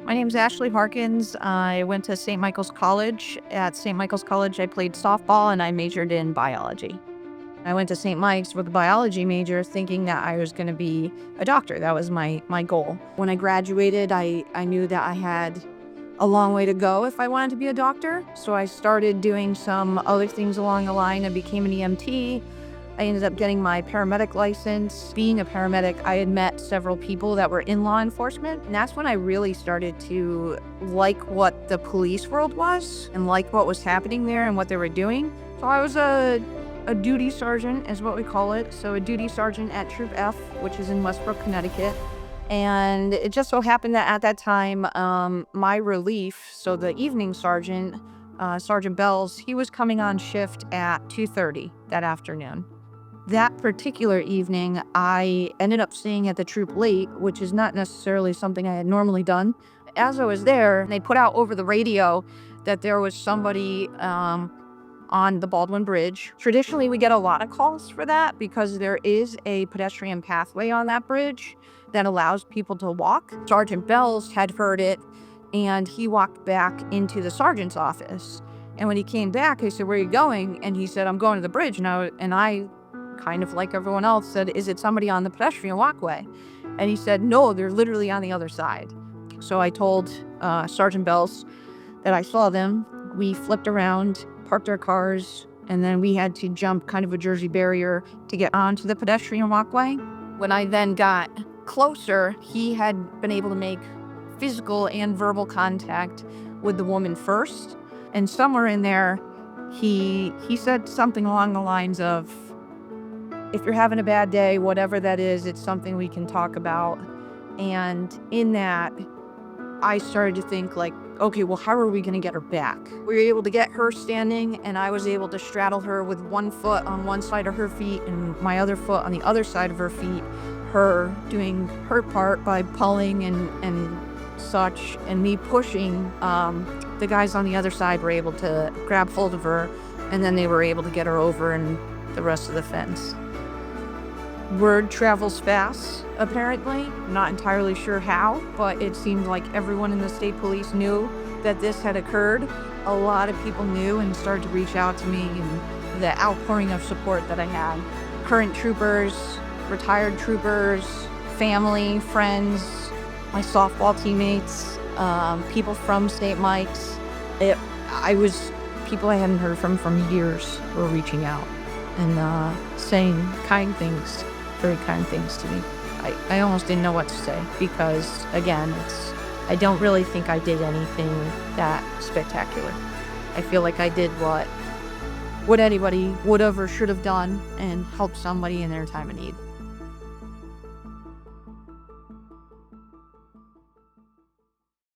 My name's Ashley Harkins. I went to St. Michael's College. At St. Michael's College, I played softball and I majored in biology. I went to St. Mike's with a biology major thinking that I was going to be a doctor. That was my goal. When I graduated, I knew that I had a long way to go if I wanted to be a doctor. So I started doing some other things along the line. I became an EMT. I ended up getting my paramedic license. Being a paramedic, I had met several people that were in law enforcement, and that's when I really started to like what the police world was and like what was happening there and what they were doing. So I was a duty sergeant, is what we call it. So a duty sergeant at Troop F, which is in Westbrook, Connecticut. And it just so happened that at that time, my relief, so the evening sergeant, Sergeant Bells, he was coming on shift at 2:30 that afternoon. That particular evening, I ended up staying at the troop late, which is not necessarily something I had normally done. As I was there, they put out over the radio that there was somebody on the Baldwin Bridge. Traditionally, we get a lot of calls for that because there is a pedestrian pathway on that bridge that allows people to walk. Sergeant Bells had heard it, and he walked back into the sergeant's office. And when he came back, I said, "Where are you going?" And he said, "I'm going to the bridge." And I kind of like everyone else said, "Is it somebody on the pedestrian walkway?" And he said, "No, they're literally on the other side." So I told Sergeant Bells that I saw them. We flipped around, parked our cars, and then we had to jump kind of a Jersey barrier to get onto the pedestrian walkway. When I then got closer, he had been able to make physical and verbal contact with the woman first. And somewhere in there, he said something along the lines of, "If you're having a bad day, whatever that is, it's something we can talk about." And in that, I started to think like, okay, well, how are we going to get her back? We were able to get her standing, and I was able to straddle her with one foot on one side of her feet and my other foot on the other side of her feet, her doing her part by pulling and such, and me pushing. The guys on the other side were able to grab hold of her, and then they were able to get her over and the rest of the fence. Word travels fast, apparently. Not entirely sure how, but it seemed like everyone in the state police knew that this had occurred. A lot of people knew and started to reach out to me, and the outpouring of support that I had. Current troopers, retired troopers, family, friends, my softball teammates, people from St. Mike's. People I hadn't heard from years were reaching out and saying very kind things to me. I almost didn't know what to say because, again, I don't really think I did anything that spectacular. I feel like I did what anybody would have or should have done and helped somebody in their time of need.